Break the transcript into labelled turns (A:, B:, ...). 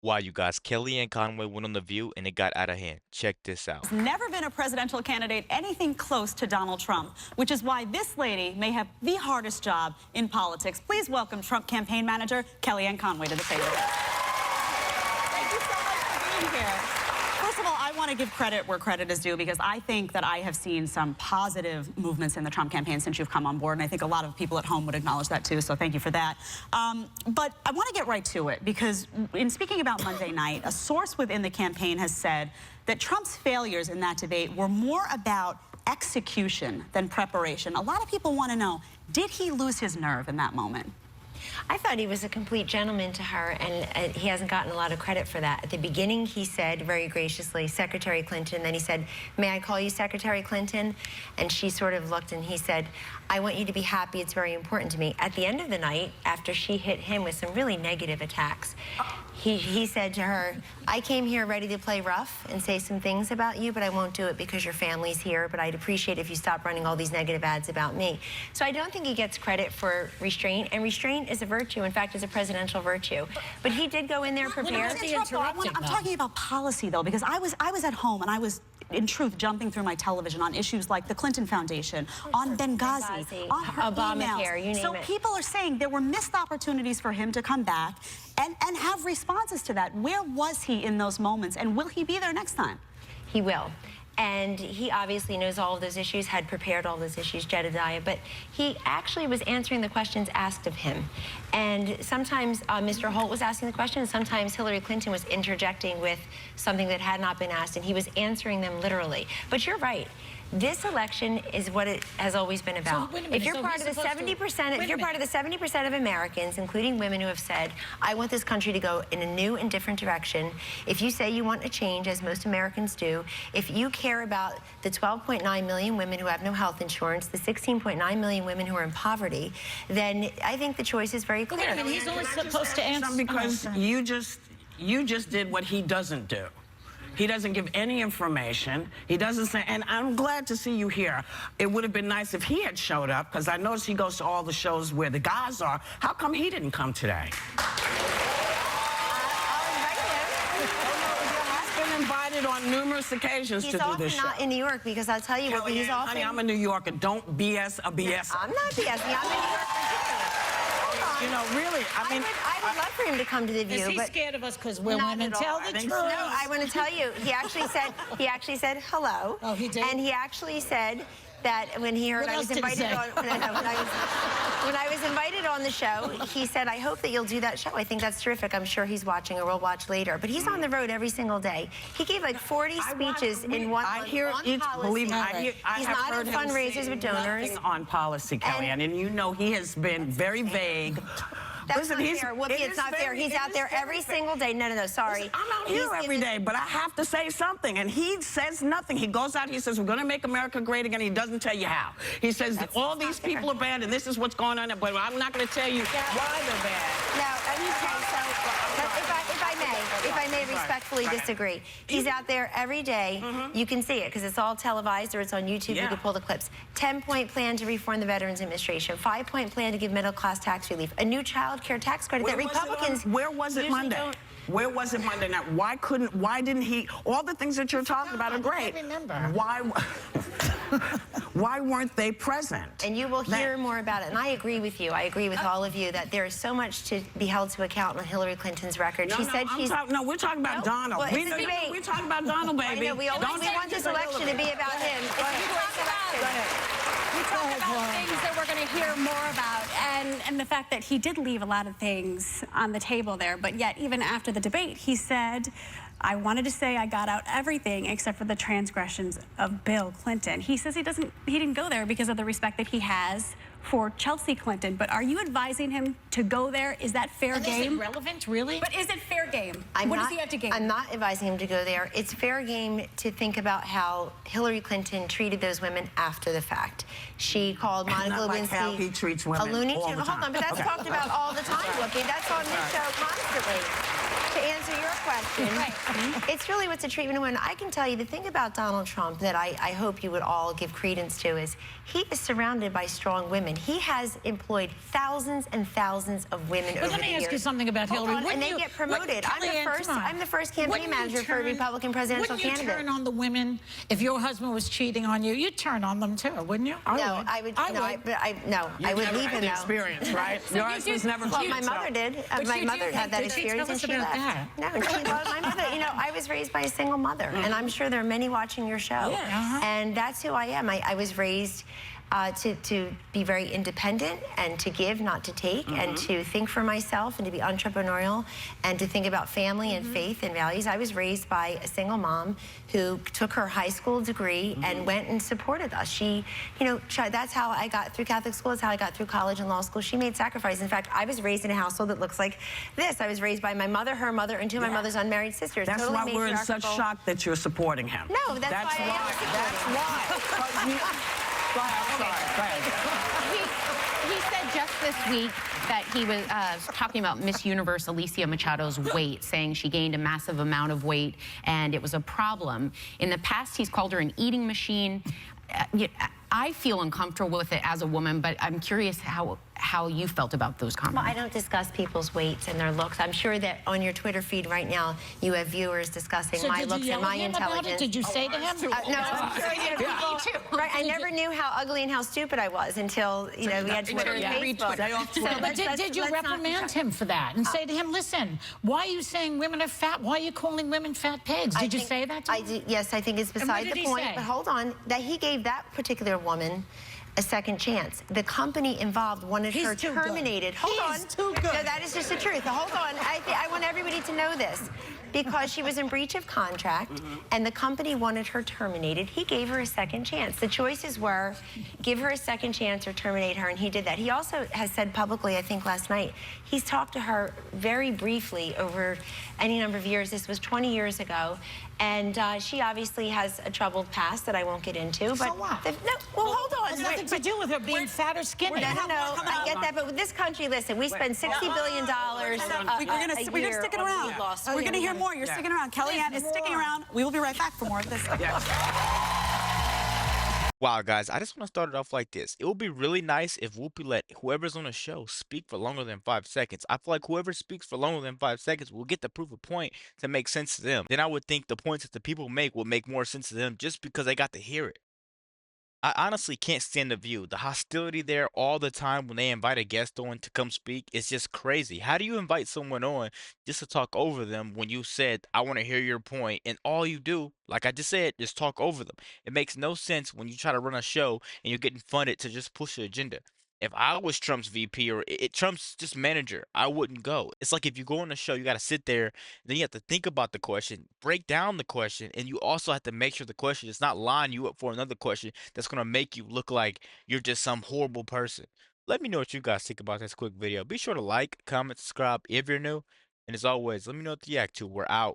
A: Wow, you guys, Kellyanne Conway went on The View and it got out of hand. Check this out.
B: There's never been a presidential candidate anything close to Donald Trump, which is why this lady may have the hardest job in politics. Please welcome Trump campaign manager Kellyanne Conway to the table. Thank you so much for being here. First of all, I want to give credit where credit is due because I think that I have seen some positive movements in the Trump campaign since you've come on board, and I think a lot of people at home would acknowledge that too, so thank you for that. But I want to get right to it because in speaking about Monday night, a source within the campaign has said that Trump's failures in that debate were more about execution than preparation. A lot of people want to know, did he lose his nerve in that moment?
C: I thought he was a complete gentleman to her, and he hasn't gotten a lot of credit for that. At the beginning, he said very graciously, Secretary Clinton. Then he said, may I call you Secretary Clinton? And she sort of looked and he said, I want you to be happy. It's very important to me. At the end of the night, after she hit him with some really negative attacks, he said to her, I came here ready to play rough and say some things about you, but I won't do it because your family's here, but I'd appreciate if you stop running all these negative ads about me. So I don't think he gets credit for restraint, and restraint is a virtue. In fact, it's a presidential virtue. But he did go in there prepared.
B: I'm talking about policy, though, because I was at home and I was, in truth, jumping through my television on issues like the Clinton Foundation, on Benghazi, on her
C: Obamacare,
B: emails.
C: you name
B: so
C: it.
B: people are saying there were missed opportunities for him to come back and have responses to that. Where was he in those moments, and will he be there next time?
C: He will. And he obviously knows all of those issues, had prepared all those issues, Jedediah, but he actually was answering the questions asked of him. And sometimes Mr. Holt was asking the questions, sometimes Hillary Clinton was interjecting with something that had not been asked, and he was answering them literally. But you're right. This election is what it has always been about.
D: So,
C: if you're part of the 70%, if you're part of the 70% of Americans, including women who have said, I want this country to go in a new and different direction, if you say you want a change, as most Americans do, if you care about the 12.9 million women who have no health insurance, the 16.9 million women who are in poverty, then I think the choice is very clear.
D: And he's only supposed to answer
E: because you just did what he doesn't do. He doesn't give any information. He doesn't say, and I'm glad to see you here. It would have been nice if he had showed up, because I noticed he goes to all the shows where the guys are. How come he didn't come today? He's been invited on numerous occasions to do this show.
C: He's often not in New York, because I'll tell you what, he's often...
E: Honey, I'm a New Yorker. Don't BS a BS.
C: I'm not BSing. I'm in New York.
E: You know, really, I mean...
C: I would love for him to come to The View,
D: Is he
C: but
D: scared of us because we're women? Tell the truth.
C: No, I want to tell you, he actually said hello.
D: Oh, he did?
C: And he actually said that when he heard
D: What
C: I
D: else
C: was
D: did he
C: invited
D: say?
C: on, when I was invited on the show, he said, I hope that you'll do that show. I think that's terrific. I'm sure he's watching, or we'll watch later. But he's on the road every single day. He gave like 40 speeches in one month on policy.
E: Believe me,
C: He's not at fundraisers with donors.
E: Nothing on policy, Kellyanne, and you know he has been very vague.
C: That's not fair. Whoopi, it's not fair. He's out there every single day. No, sorry.
E: Listen, I'm out here every day, but I have to say something, and he says nothing. He goes out, he says, we're going to make America great again. He doesn't tell you how. He says, all these people are bad, and this is what's going on, but I'm not going to tell you why they're bad.
C: No, okay, so if I may respectfully disagree. He's out there every day. You can see it because it's all televised or it's on YouTube. You can pull the clips. 10-point plan to reform the Veterans Administration. 5-point plan to give middle-class tax relief. A new child care tax credit that Republicans...
E: Where was it Monday? Where was it Monday night? Why didn't he... All the things that you're talking about are great.
D: I remember.
E: Why weren't they present?
C: And you will hear more about it. And I agree with you. I agree with all of you that there is so much to be held to account on Hillary Clinton's record. She said she's...
E: No, we're talking about Donald.
C: Well,
E: we're talking about Donald, baby.
C: I know, we want this election to be about him. It's a choice election.
B: We talked about things that we're going to hear more about, and the fact that he did leave a lot of things on the table there, but yet even after the debate, he said, I wanted to say I got out everything except for the transgressions of Bill Clinton. He says he didn't go there because of the respect that he has for Chelsea Clinton, but are you advising him to go there? Is that fair game?
D: Is it relevant, really?
B: But is it fair game? What does he have to gain?
C: I'm not advising him to go there. It's fair game to think about how Hillary Clinton treated those women after the fact. She called Monica Lewinsky
E: how he treats women
C: a loony
E: all
C: tune.
E: the time.
C: Hold on, but that's talked about all the time, Whoopi. That's on this show constantly. To answer your question. It's really what's a treatment of women. I can tell you the thing about Donald Trump that I hope you would all give credence to is he is surrounded by strong women. He has employed thousands and thousands of women over the years.
D: Let me ask you something about Hillary.
C: And they get promoted. I'm the first campaign manager for a Republican presidential candidate.
D: Wouldn't you turn on the women if your husband was cheating on you? You'd turn on them too, wouldn't you?
C: I would. I would leave him though.
E: Experience, right? Your husband's never
C: Well,
E: cheated.
C: my mother did. My mother had that experience, and she left. No, and she loved my mother. You know, I was raised by a single mother, and I'm sure there are many watching your show.
D: Yeah.
C: And that's who I am. I was raised to be very independent and to give, not to take, and to think for myself and to be entrepreneurial and to think about family and faith and values. I was raised by a single mom who took her high school degree and went and supported us. She, you know, that's how I got through Catholic school. That's how I got through college and law school. She made sacrifices. In fact, I was raised in a household that looks like this. I was raised by my mother, her mother, and two of my mother's unmarried sisters.
E: That's
C: totally
E: why we're in such shock that you're supporting him.
C: No, that's why I am supporting him.
E: That's why. Go ahead,
F: He said just this week that he was talking about Miss Universe Alicia Machado's weight, saying she gained a massive amount of weight and it was a problem. In the past, he's called her an eating machine. I feel uncomfortable with it as a woman, but I'm curious how you felt about those comments.
C: Well, I don't discuss people's weights and their looks. I'm sure that on your Twitter feed right now, you have viewers discussing my looks and my intelligence.
D: Did you say to him?
C: No, I'm sure you people. Right, I never knew how ugly and how stupid I was until, you know, we had Twitter and Facebook.
D: But did you reprimand him for that and say to him, listen, why are you saying women are fat? Why are you calling women fat pigs? Did you say that to him?
C: Yes, I think it's beside the point. But hold on, that he gave that particular woman a second chance. The company involved wanted her terminated. Hold on.
D: Too good.
C: No, that is just the truth. Hold on. I want everybody to know this. Because she was in breach of contract and the company wanted her terminated, he gave her a second chance. The choices were give her a second chance or terminate her, and he did that. He also has said publicly, I think last night, he's talked to her very briefly over any number of years. This was 20 years ago, and she obviously has a troubled past that I won't get into.
D: So
C: but
D: what?
C: Well, hold on.
D: It has nothing to do with her being fat or skinny.
C: No, I get that, but with this country, listen, we spend $60 billion
B: We're going to stick it around. We're going to hear more. You're sticking around. Kellyanne is sticking around. We will be right back for more of this.
A: Wow, guys, I just want to start it off like this. It would be really nice if Whoopi let whoever's on the show speak for longer than 5 seconds. I feel like whoever speaks for longer than 5 seconds will get to prove a point to make sense to them. Then I would think the points that the people make will make more sense to them just because they got to hear it. I honestly can't stand The View. The hostility there all the time when they invite a guest on to come speak is just crazy. How do you invite someone on just to talk over them when you said, I want to hear your point, and all you do, like I just said, is talk over them? It makes no sense when you try to run a show and you're getting funded to just push the agenda. If I was Trump's VP or Trump's just manager, I wouldn't go. It's like if you go on the show, you got to sit there, then you have to think about the question, break down the question, and you also have to make sure the question is not line you up for another question that's going to make you look like you're just some horrible person. Let me know what you guys think about this quick video. Be sure to like, comment, subscribe if you're new. And as always, let me know what you react to. We're out.